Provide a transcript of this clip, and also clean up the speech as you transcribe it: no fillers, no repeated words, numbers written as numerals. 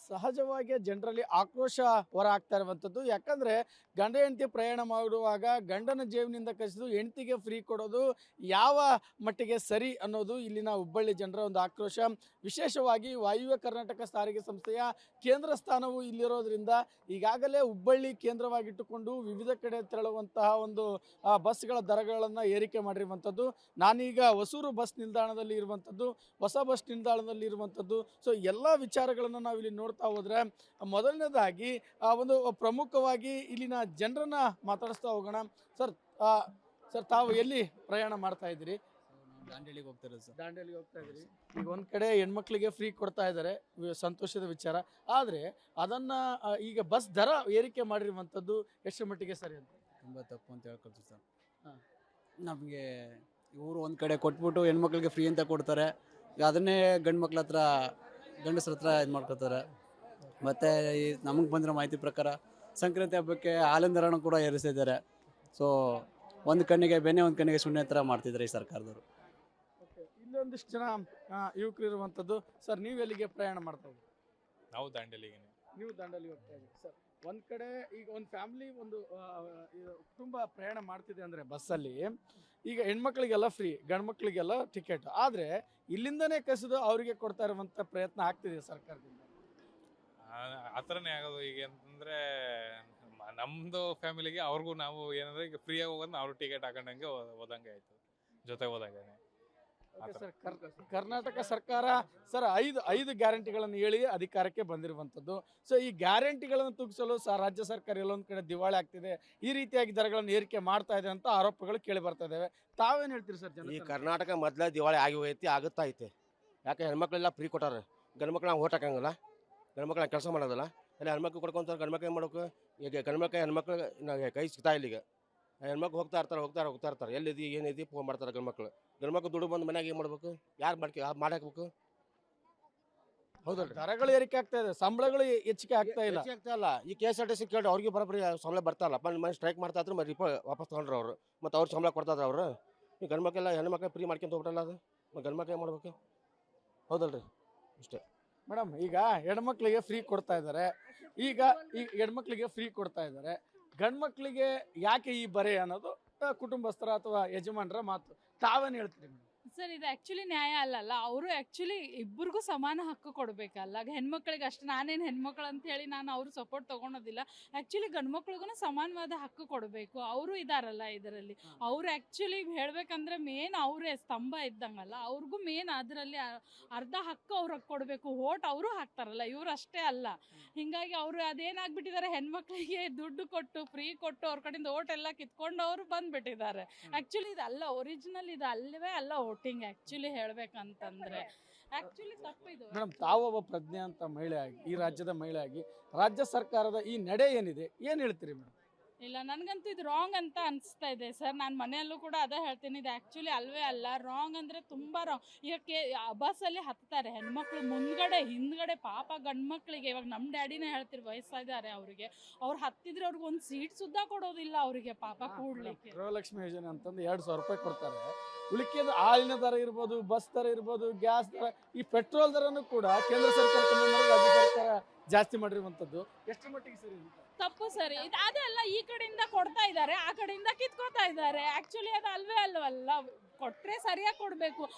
ಸಹಜವಾಗಿ ಜನರಲ್ಲಿ ಆಕ್ರೋಶ ಹೊರ ಆಗ್ತಾ ಇರುವಂಥದ್ದು. ಯಾಕಂದ್ರೆ ಗಂಡ ಹೆಂಡತಿ ಪ್ರಯಾಣ ಮಾಡುವಾಗ ಗಂಡನ ಜೇಬಿನಿಂದ ಕಸಿದು ಹೆಂಡತಿಗೆ ಫ್ರೀ ಕೊಡೋದು ಯಾವ ಮಟ್ಟಿಗೆ ಸರಿ ಅನ್ನೋದು ಇಲ್ಲಿನ ಹುಬ್ಬಳ್ಳಿ ಜನರ ಒಂದು ಆಕ್ರೋಶ. ವಿಶೇಷವಾಗಿ ವಾಯುವ್ಯ ಕರ್ನಾಟಕ ಸಾರಿಗೆ ಸಂಸ್ಥೆಯ ಕೇಂದ್ರ ಸ್ಥಾನವು ಇಲ್ಲಿರೋದ್ರಿಂದ ಈಗಾಗಲೇ ಹುಬ್ಬಳ್ಳಿ ಕೇಂದ್ರವಾಗಿಟ್ಟುಕೊಂಡು ವಿವಿಧ ಕಡೆ ತೆರಳುವಂತಹ ಒಂದು ಬಸ್ಗಳ ದರಗಳನ್ನು ಏರಿಕೆ ಮಾಡಿರುವಂಥದ್ದು. ನಾನೀಗ ಹೊಸೂರು ಬಸ್ ನಿಲ್ದಾಣದಲ್ಲಿ ಇರುವಂಥದ್ದು, ಹೊಸ ಬಸ್ ನಿಲ್ದಾಣದಲ್ಲಿ ಇರುವಂಥದ್ದು. ಸೊ ಎಲ್ಲ ವಿಚಾರಗಳನ್ನು ನಾವು ಇಲ್ಲಿ ನೋಡ್ತಾ ಹೋದ್ರೆ ಮೊದಲನೇದಾಗಿ ಒಂದು ಪ್ರಮುಖವಾಗಿ ಇಲ್ಲಿನ ಜನರನ್ನ ಮಾತಾಡಿಸ್ತಾ ಹೋಗೋಣ. ಸರ್ ಸರ್ ತಾವು ಎಲ್ಲಿ ಪ್ರಯಾಣ ಮಾಡ್ತಾ ಇದ್ದೀರಿ? ದಾಂಡೇಲಿಗೆ ಹೋಗ್ತಾರೆ ಸರ್. ದಾಂಡೇಲಿಗೆ ಹೋಗ್ತಾ ಇದ್ದೀರಿ. ಈಗ ಒಂದ್ ಕಡೆ ಹೆಣ್ಮಕ್ಳಿಗೆ ಫ್ರೀ ಕೊಡ್ತಾ ಇದ್ದಾರೆ, ಸಂತೋಷದ ವಿಚಾರ. ಆದ್ರೆ ಅದನ್ನ ಈಗ ಬಸ್ ದರ ಏರಿಕೆ ಮಾಡಿರುವಂಥದ್ದು ಎಷ್ಟು ಮಟ್ಟಿಗೆ ಸರಿ ಅಂತ? ತುಂಬ ತಪ್ಪು ಅಂತ ಹೇಳ್ಕೊಳ್ತೀವಿ ಸರ್. ಹಾಂ. ನಮಗೆ ಇವರು ಒಂದು ಕಡೆ ಕೊಟ್ಬಿಟ್ಟು ಹೆಣ್ಮಕ್ಳಿಗೆ ಫ್ರೀ ಅಂತ ಕೊಡ್ತಾರೆ, ಈಗ ಅದನ್ನೇ ಗಂಡಸ್ರ ಹತ್ರ ಇದು ಮಾಡ್ಕೊತಾರೆ. ಮತ್ತು ಈ ನಮಗೆ ಬಂದಿರೋ ಮಾಹಿತಿ ಪ್ರಕಾರ ಸಂಕ್ರಾಂತಿ ಹಬ್ಬಕ್ಕೆ ಹಾಲಿನ ದರನೂ ಕೂಡ ಏರಿಸಿದ್ದಾರೆ. ಸೊ ಒಂದು ಕಣ್ಣಿಗೆ ಬೆಣ್ಣೆ ಒಂದು ಕಣ್ಣಿಗೆ ಸುಣ್ಣೆ ಥರ ಮಾಡ್ತಿದ್ದಾರೆ ಈ ಸರ್ಕಾರದವರು. ಇಲ್ಲೊಂದಿಷ್ಟು ಜನ ಯುವಕರು ಇರುವಂಥದ್ದು. ಸರ್ ನೀವು ಎಲ್ಲಿಗೆ ಪ್ರಯಾಣ ಮಾಡ್ತಾ ಇದ್ದೀರಿ? ನಾವು ದಾಂಡೇಲಿಗೆ. ನೀವು ದಾಂಡೇಲಿ ಹೋಗ್ತಾ ಇದ್ದೀರಿ. ಸರ್ ಒಂದ್ ಕಡೆ ಈಗ ಒಂದು ಫ್ಯಾಮಿಲಿ ಒಂದು ಕುಟುಂಬ ಪ್ರಯಾಣ ಮಾಡ್ತಿದೆ ಅಂದ್ರೆ ಬಸ್ಸಲ್ಲಿ ಈಗ ಹೆಣ್ಮಕ್ಳಿಗೆಲ್ಲ ಫ್ರೀ, ಗಂಡು ಮಕ್ಳಿಗೆಲ್ಲ ಟಿಕೆಟ್. ಆದ್ರೆ ಇಲ್ಲಿಂದನೇ ಕಸಿದು ಅವರಿಗೆ ಕೊಡ್ತಾ ಇರುವಂತ ಪ್ರಯತ್ನ ಆಗ್ತಿದೆ ಸರ್ಕಾರದಿಂದ. ಆ ಥರನೇ ಆಗೋದು. ಈಗ ಅಂತಂದ್ರೆ ನಮ್ದು ಫ್ಯಾಮಿಲಿಗೆ ಅವ್ರಿಗೂ ನಾವು ಏನಂದ್ರೆ ಈಗ ಫ್ರೀಯಾಗಿ ಹೋಗೋದು ಅವ್ರು ಟಿಕೆಟ್ ಹಾಕೊಂಡಂಗೆ ಹೋದಂಗೆ ಆಯ್ತು, ಜೊತೆ ಹೋದಂಗೆ. ಸರ್ ಕರ್ನಾಟಕ ಸರ್ಕಾರ ಸರ್ ಐದು ಗ್ಯಾರಂಟಿಗಳನ್ನು ಹೇಳಿ ಅಧಿಕಾರಕ್ಕೆ ಬಂದಿರುವಂಥದ್ದು. ಸೊ ಈ ಗ್ಯಾರಂಟಿಗಳನ್ನು ತೂಗಿಸಲು ರಾಜ್ಯ ಸರ್ಕಾರ ಎಲ್ಲೊಂದು ಕಡೆ ದಿವಾಳಿ ಆಗ್ತಿದೆ, ಈ ರೀತಿಯಾಗಿ ದರಗಳನ್ನು ಏರಿಕೆ ಮಾಡ್ತಾ ಇದೆ ಅಂತ ಆರೋಪಗಳು ಕೇಳಿ ಬರ್ತಾ ಇದಾವೆ. ತಾವೇನು ಹೇಳ್ತೀರಿ ಸರ್? ಈ ಕರ್ನಾಟಕ ಮೊದಲೇ ದಿವಾಳಿ ಆಗಿ ಹೋಯ್ತಿ, ಆಗುತ್ತಾ ಐತೆ. ಯಾಕೆ ಹೆಣ್ಮಕ್ಳೆಲ್ಲ ಫ್ರೀ ಕೊಟ್ಟಾರೆ, ಗಂಡು ಮಕ್ಳು ನಾವು ಓಟ್ ಹಾಕಂಗಿಲ್ಲ, ಗಂಡು ಮಕ್ಳು ಕೆಲಸ ಮಾಡೋದಿಲ್ಲ. ಅಲ್ಲಿ ಹೆಣ್ಮಕ್ಳು ಕೊಡ್ಕೊಂತಾರೆ, ಗಂಡು ಮಕ್ಳು ಏನು ಮಾಡೋಕೆ? ಈಗ ಗಂಡು ಮಕ್ಳು ಹೆಣ್ಮಕ್ಳು ಕೈ ಸಿಗ್ತಾ ಇಲ್ಲ. ಈಗ ಹೆಣ್ಮಕ್ಳು ಹೋಗ್ತಾ ಇರ್ತಾರೆ ಎಲ್ಲಿದ್ದು ಏನಿದೆ ಫೋನ್ ಮಾಡ್ತಾರೆ. ಗಂಡು ಮಕ್ಳು ದುಡ್ಡು ಬಂದು ಮನ್ಯಾಗ ಏನು ಮಾಡ್ಬೇಕು? ಯಾರು ಮಾಡಾಕ್ಬೇಕು? ಹೌದಲ್ರಿ, ದರಗಳು ಏರಿಕೆ ಆಗ್ತಾ ಇದೆ, ಸಂಬಳಗಳು ಹೆಚ್ಚಿಗೆ ಆಗ್ತಾ ಇಲ್ಲ. ಆಗ್ತಾ ಇಲ್ಲ. ಈ KSRTC ಕೇಳಿ ಅವ್ರಿಗೆ ಬರೋಬ್ಬರಿ ಸಂಬಳ ಬರ್ತಾ ಇಲ್ಲ. ಮನೆ ಸ್ಟ್ರೈಕ್ ಮಾಡ್ತಾ ಇದ್ರು, ಮತ್ತೆ ವಾಪಸ್ ತಗೊಂಡ್ರು ಅವರು. ಮತ್ತು ಅವ್ರು ಸಂಬಳ ಕೊಡ್ತಾ ಇದ್ರು ಅವರು. ಈ ಗಂಡು ಮಕ್ಳೆಲ್ಲ ಹೆಣ್ಣು ಮಕ್ಳು ಫ್ರೀ ಮಾಡ್ಕೊಂತ ಹೋಗ್ಬಿಟ್ಟಲ್ಲ ಅದು. ಗಂಡು ಮಕ್ಳು ಏನು ಮಾಡ್ಬೇಕು? ಹೌದಲ್ರಿ, ಇಷ್ಟೇ ಮೇಡಮ್. ಈಗ ಹೆಣ್ಮಕ್ಳಿಗೆ ಫ್ರೀ ಕೊಡ್ತಾ ಇದ್ದಾರೆ, ಈಗ ಹೆಣ್ಮಕ್ಳಿಗೆ ಫ್ರೀ ಕೊಡ್ತಾ ಇದ್ದಾರೆ, ಗಂಡು ಮಕ್ಳಿಗೆ ಯಾಕೆ ಈ ಬರೆ ಅನ್ನೋದು ಕುಟುಂಬಸ್ಥರ ಅಥವಾ ಯಜಮಾನರ ಮಾತು. ತಾವೇನು ಹೇಳ್ತೀರಿ ಮೇಡಮ್? ಸರ್ ಇದು ಆ್ಯಕ್ಚುಲಿ ನ್ಯಾಯ ಅಲ್ಲಲ್ಲ. ಅವರು ಆ್ಯಕ್ಚುಲಿ ಇಬ್ಬರಿಗೂ ಸಮಾನ ಹಕ್ಕು ಕೊಡಬೇಕಲ್ಲ. ಹೆಣ್ಮಕ್ಳಿಗೆ ಅಷ್ಟು ನಾನೇನು ಹೆಣ್ಮಕ್ಳು ಅಂತ ಹೇಳಿ ನಾನು ಅವ್ರ ಸಪೋರ್ಟ್ ತೊಗೊಳೋದಿಲ್ಲ. ಆ್ಯಕ್ಚುಲಿ ಗಂಡು ಮಕ್ಳಿಗೂ ಸಮಾನವಾದ ಹಕ್ಕು ಕೊಡಬೇಕು. ಅವರು ಇದಾರಲ್ಲ ಇದರಲ್ಲಿ. ಅವ್ರು ಆ್ಯಕ್ಚುಲಿ ಹೇಳಬೇಕಂದ್ರೆ ಮೇನ್ ಅವರೇ ಸ್ತಂಭ ಇದ್ದಂಗಲ್ಲ. ಅವ್ರಿಗೂ ಮೇನ್ ಅದರಲ್ಲಿ ಅರ್ಧ ಹಕ್ಕು ಅವ್ರಿಗೆ ಕೊಡಬೇಕು. ಓಟ್ ಅವರು ಹಾಕ್ತಾರಲ್ಲ, ಇವ್ರು ಅಷ್ಟೇ ಅಲ್ಲ. ಹೀಗಾಗಿ ಅವರು ಅದೇನಾಗ್ಬಿಟ್ಟಿದ್ದಾರೆ, ಹೆಣ್ಮಕ್ಳಿಗೆ ದುಡ್ಡು ಕೊಟ್ಟು ಫ್ರೀ ಕೊಟ್ಟು ಅವ್ರ ಕಡೆಯಿಂದ ಓಟ್ ಎಲ್ಲ ಕಿತ್ಕೊಂಡು ಅವರು ಬಂದ್ಬಿಟ್ಟಿದ್ದಾರೆ. ಆ್ಯಕ್ಚುಲಿ ಇದಲ್ಲ, ಒರಿಜಿನಲ್ ಇದು ಅಲ್ಲವೇ ಅಲ್ಲ ವೋಟಿಂಗ್. ಆ್ಯಕ್ಚುಲಿ ಹೇಳ್ಬೇಕಂತಂದ್ರೆ ಆ್ಯಕ್ಚುಲಿ ತಪ್ಪಿದು. ಮೇಡಮ್, ತಾವೊಬ್ಬ ಪ್ರಜ್ಞೆ ಅಂತ ಮಹಿಳೆ ಆಗಿ, ಈ ರಾಜ್ಯದ ಮಹಿಳೆ ಆಗಿ, ರಾಜ್ಯ ಸರ್ಕಾರದ ಈ ನಡೆ ಏನಿದೆ ಏನು ಹೇಳ್ತೀರಿ ಮೇಡಮ್? ಇಲ್ಲ, ನನಗಂತೂ ಇದು ರಾಂಗ್ ಅಂತ ಅನಿಸ್ತಾ ಇದೆ ಸರ್. ನಾನು ಮನೆಯಲ್ಲೂ ಕೂಡ ಅದೇ ಹೇಳ್ತೀನಿ, ಇದು ಆ್ಯಕ್ಚುಲಿ ಅಲ್ವೇ ಅಲ್ಲ. ರಾಂಗ್ ಅಂದರೆ ತುಂಬ ರಾಂಗ್. ಈಗ ಬಸ್ಸಲ್ಲಿ ಹತ್ತಾರೆ ಹೆಣ್ಮಕ್ಳು, ಮುಂದ್ಗಡೆ ಹಿಂದ್ಗಡೆ ಪಾಪ ಗಂಡು ಮಕ್ಳಿಗೆ. ಇವಾಗ ನಮ್ಮ ಡ್ಯಾಡಿನೇ ಹೇಳ್ತಿರು, ವಯಸ್ಸಾಗಿದ್ದಾರೆ ಅವರಿಗೆ. ಅವ್ರು ಹತ್ತಿದ್ರೆ ಅವ್ರಿಗೆ ಒಂದು ಸೀಟ್ ಸುದ್ದ ಕೊಡೋದಿಲ್ಲ ಅವರಿಗೆ ಪಾಪ ಕೂಡ್ಲಿಕ್ಕೆ. ಗೃಹಲಕ್ಷ್ಮಿ ಯೋಜನೆ ಅಂತಂದು 2,000 ರೂಪಾಯಿ ಕೊಡ್ತಾರೆ. ಉಳಿಕೆದ ಹಾಲಿನ ದರ ಇರ್ಬೋದು, ಬಸ್ ದರ ಇರ್ಬೋದು, ಗ್ಯಾಸ್ ದರ, ಈ ಪೆಟ್ರೋಲ್ ದರನು ಕೂಡ ಕೇಂದ್ರ ಸರ್ಕಾರ ಕಮ್ಮಿ ಮಾಡಿ ರಾಜ್ಯ ಸರ್ಕಾರ ಜಾಸ್ತಿ ಮಾಡಿರುವಂಥದ್ದು ಎಷ್ಟು ಮಟ್ಟಿಗೆ ಸರಿ? ತಪ್ಪು ಸರಿ. ಇದು ಅದೇ ಅಲ್ಲ, ಈ ಕಡೆಯಿಂದ ಕೊಡ್ತಾ ಇದ್ದಾರೆ, ಆ ಕಡೆಯಿಂದ ಕಿತ್ಕೋತಾ ಇದ್ದಾರೆ. ಆ್ಯಕ್ಚುಲಿ ಅದು ಅಲ್ವೇ ಅಲ್ವಲ್ಲ. ಕೊಟ್ಟರೆ ಸರಿಯಾಗಿ ಕೊಡಬೇಕು.